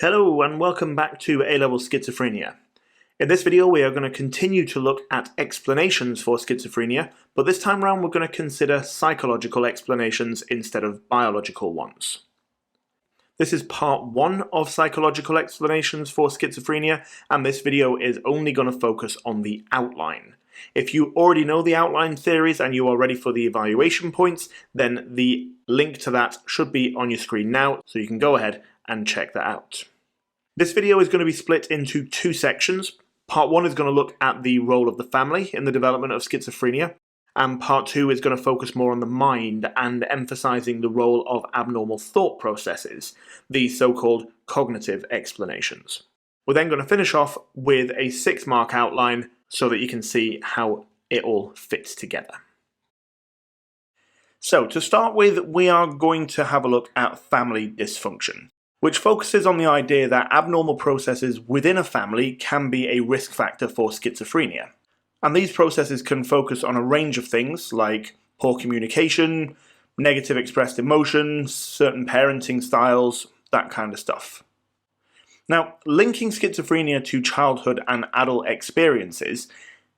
Hello and welcome back to A-Level Schizophrenia. In this video we are going to continue to look at explanations for schizophrenia, but this time around we're going to consider psychological explanations instead of biological ones. This is part 1 of psychological explanations for schizophrenia, and this video is only going to focus on the outline. If you already know the outline theories and you are ready for the evaluation points, then the link to that should be on your screen now, so you can go ahead and check that out. This video is going to be split into 2 sections. Part 1 is going to look at the role of the family in the development of schizophrenia, and part 2 is going to focus more on the mind and emphasizing the role of abnormal thought processes, the so-called cognitive explanations. We're then going to finish off with a 6-mark outline so that you can see how it all fits together. So to start with, we are going to have a look at family dysfunction, which focuses on the idea that abnormal processes within a family can be a risk factor for schizophrenia. And these processes can focus on a range of things like poor communication, negative expressed emotion, certain parenting styles, that kind of stuff. Now, linking schizophrenia to childhood and adult experiences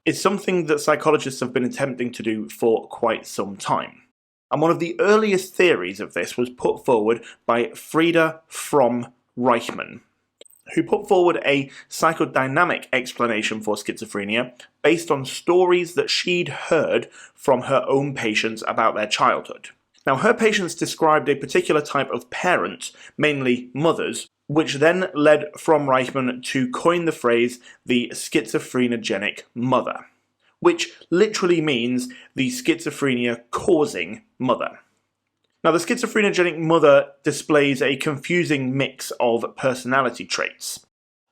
is something that psychologists have been attempting to do for quite some time. And one of the earliest theories of this was put forward by Frieda Fromm-Reichmann, who put forward a psychodynamic explanation for schizophrenia based on stories that she'd heard from her own patients about their childhood. Now, her patients described a particular type of parent, mainly mothers, which then led Fromm-Reichmann to coin the phrase the schizophrenogenic mother, which literally means the schizophrenia-causing mother. Now, the schizoprenogenic mother displays a confusing mix of personality traits.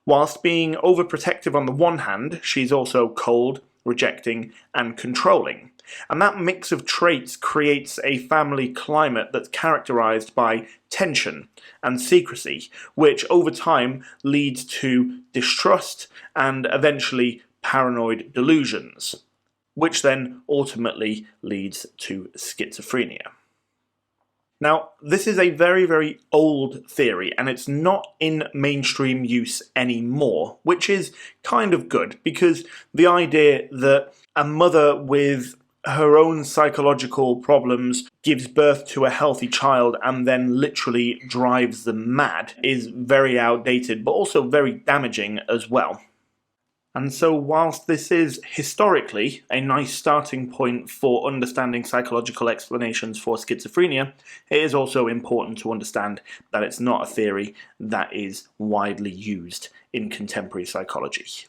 Whilst being overprotective on the one hand, she's also cold, rejecting, and controlling. And that mix of traits creates a family climate that's characterized by tension and secrecy, which over time leads to distrust and eventually paranoid delusions, which then ultimately leads to schizophrenia. Now, this is a very, very old theory, and it's not in mainstream use anymore, which is kind of good, because the idea that a mother with her own psychological problems gives birth to a healthy child and then literally drives them mad is very outdated, but also very damaging as well. And so whilst this is historically a nice starting point for understanding psychological explanations for schizophrenia, it is also important to understand that it's not a theory that is widely used in contemporary psychology.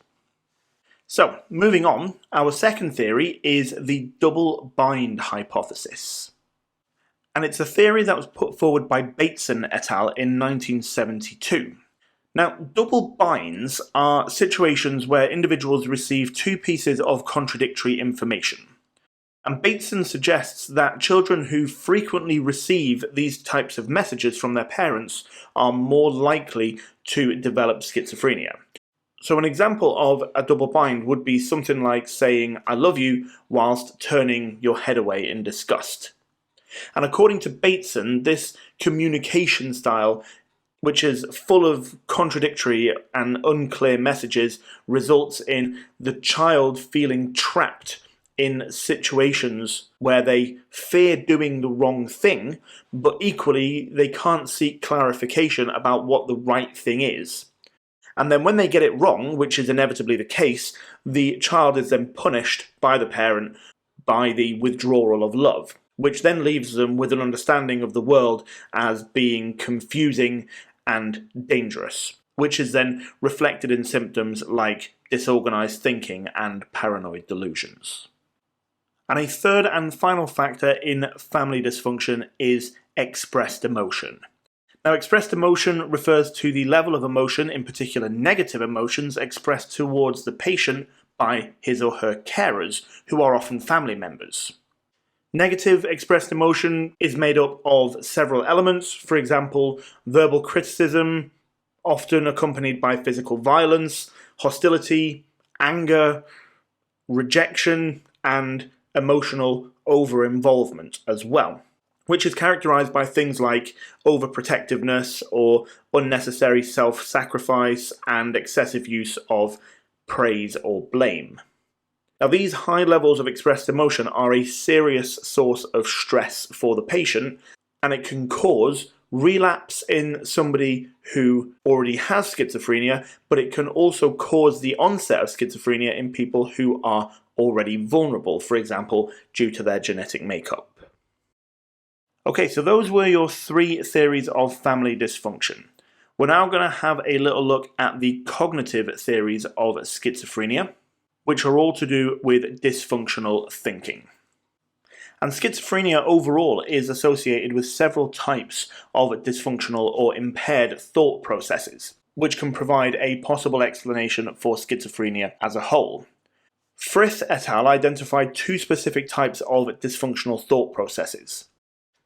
So, moving on, our second theory is the double bind hypothesis. And it's a theory that was put forward by Bateson et al. In 1972. Now, double binds are situations where individuals receive 2 pieces of contradictory information. And Bateson suggests that children who frequently receive these types of messages from their parents are more likely to develop schizophrenia. So an example of a double bind would be something like saying "I love you" whilst turning your head away in disgust. And according to Bateson, this communication style, which is full of contradictory and unclear messages, results in the child feeling trapped in situations where they fear doing the wrong thing, but equally they can't seek clarification about what the right thing is. And then when they get it wrong, which is inevitably the case, the child is then punished by the parent by the withdrawal of love, which then leaves them with an understanding of the world as being confusing and dangerous, which is then reflected in symptoms like disorganized thinking and paranoid delusions. And a third and final factor in family dysfunction is expressed emotion. Now, expressed emotion refers to the level of emotion, in particular negative emotions, expressed towards the patient by his or her carers, who are often family members. Negative expressed emotion is made up of several elements, for example, verbal criticism, often accompanied by physical violence, hostility, anger, rejection, and emotional over-involvement as well, which is characterized by things like overprotectiveness or unnecessary self-sacrifice and excessive use of praise or blame. Now, these high levels of expressed emotion are a serious source of stress for the patient, and it can cause relapse in somebody who already has schizophrenia, but it can also cause the onset of schizophrenia in people who are already vulnerable, for example, due to their genetic makeup. Okay, so those were your 3 theories of family dysfunction. We're now going to have a little look at the cognitive theories of schizophrenia, which are all to do with dysfunctional thinking. And schizophrenia overall is associated with several types of dysfunctional or impaired thought processes, which can provide a possible explanation for schizophrenia as a whole. Frith et al. Identified 2 specific types of dysfunctional thought processes.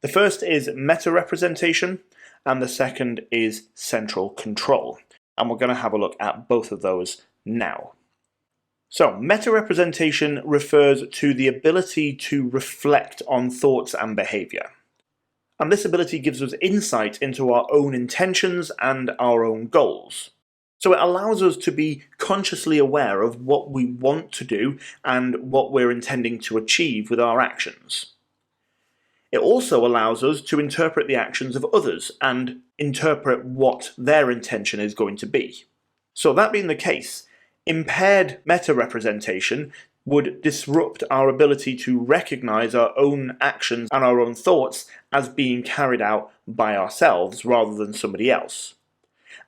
The first is meta-representation, and the second is central control. And we're going to have a look at both of those now. So, meta-representation refers to the ability to reflect on thoughts and behavior. And this ability gives us insight into our own intentions and our own goals. So it allows us to be consciously aware of what we want to do and what we're intending to achieve with our actions. It also allows us to interpret the actions of others and interpret what their intention is going to be. So that being the case, impaired meta-representation would disrupt our ability to recognize our own actions and our own thoughts as being carried out by ourselves rather than somebody else.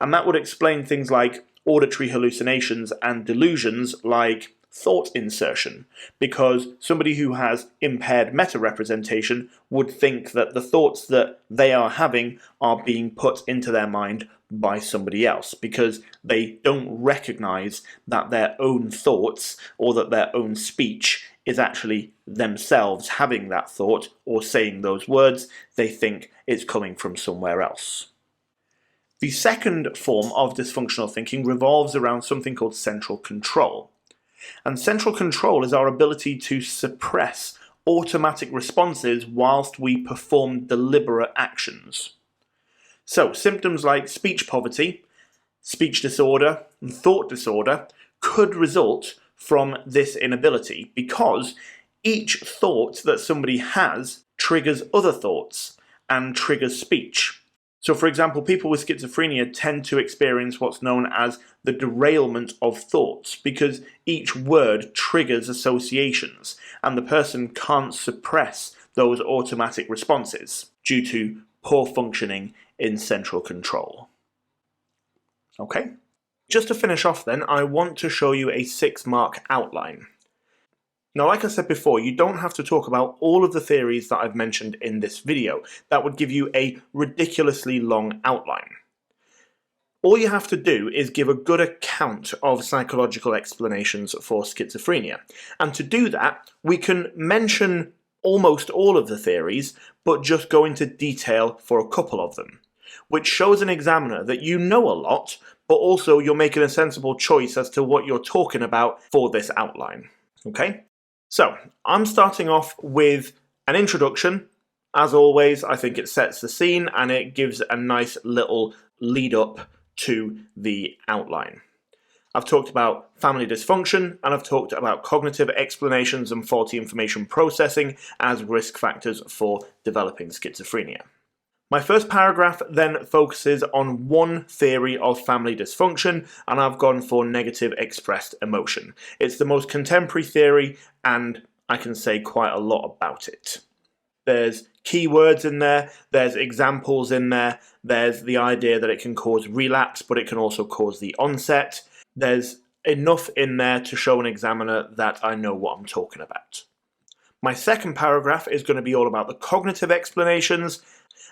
And that would explain things like auditory hallucinations and delusions like thought insertion, because somebody who has impaired meta-representation would think that the thoughts that they are having are being put into their mind by somebody else, because they don't recognize that their own thoughts or that their own speech is actually themselves having that thought or saying those words. They think it's coming from somewhere else. The second form of dysfunctional thinking revolves around something called central control. And central control is our ability to suppress automatic responses whilst we perform deliberate actions. So, symptoms like speech poverty, speech disorder, and thought disorder could result from this inability, because each thought that somebody has triggers other thoughts and triggers speech. So, for example, people with schizophrenia tend to experience what's known as the derailment of thoughts, because each word triggers associations, and the person can't suppress those automatic responses due to poor functioning in central control. Okay? Just to finish off then, I want to show you a 6-mark outline. Now, like I said before, you don't have to talk about all of the theories that I've mentioned in this video. That would give you a ridiculously long outline. All you have to do is give a good account of psychological explanations for schizophrenia. And to do that, we can mention almost all of the theories, but just go into detail for a couple of them, which shows an examiner that you know a lot, but also you're making a sensible choice as to what you're talking about for this outline. Okay? So, I'm starting off with an introduction. As always, I think it sets the scene and it gives a nice little lead up to the outline. I've talked about family dysfunction, and I've talked about cognitive explanations and faulty information processing as risk factors for developing schizophrenia. My first paragraph then focuses on one theory of family dysfunction, and I've gone for negative expressed emotion. It's the most contemporary theory, and I can say quite a lot about it. There's keywords in there, there's examples in there, there's the idea that it can cause relapse, but it can also cause the onset. There's enough in there to show an examiner that I know what I'm talking about. My second paragraph is going to be all about the cognitive explanations,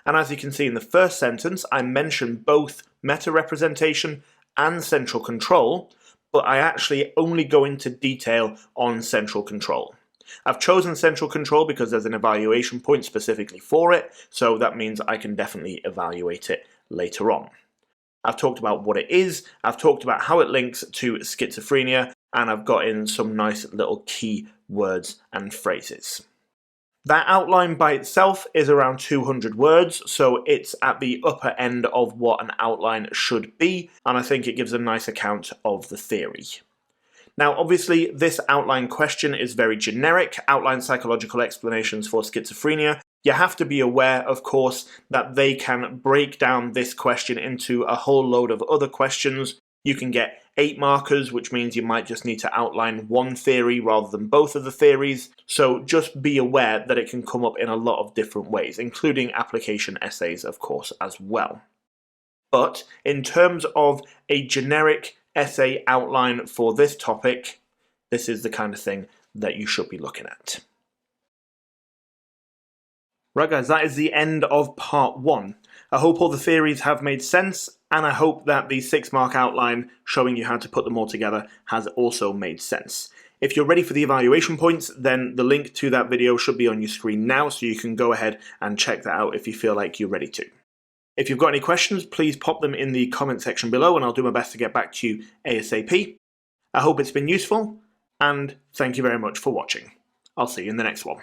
and as you can see in the first sentence, I mention both meta-representation and central control, but I actually only go into detail on central control. I've chosen central control because there's an evaluation point specifically for it, so that means I can definitely evaluate it later on. I've talked about what it is, I've talked about how it links to schizophrenia, and I've got in some nice little key words and phrases. That outline by itself is around 200 words, so it's at the upper end of what an outline should be, and I think it gives a nice account of the theory. Now, obviously, this outline question is very generic, outline psychological explanations for schizophrenia. You have to be aware, of course, that they can break down this question into a whole load of other questions. You can get 8 markers, which means you might just need to outline one theory rather than both of the theories. So just be aware that it can come up in a lot of different ways, including application essays, of course, as well. But in terms of a generic essay outline for this topic, this is the kind of thing that you should be looking at. Right guys, that is the end of part 1. I hope all the theories have made sense, and I hope that the 6-mark outline showing you how to put them all together has also made sense. If you're ready for the evaluation points, then the link to that video should be on your screen now, so you can go ahead and check that out if you feel like you're ready to. If you've got any questions, please pop them in the comment section below and I'll do my best to get back to you ASAP. I hope it's been useful, and thank you very much for watching. I'll see you in the next one.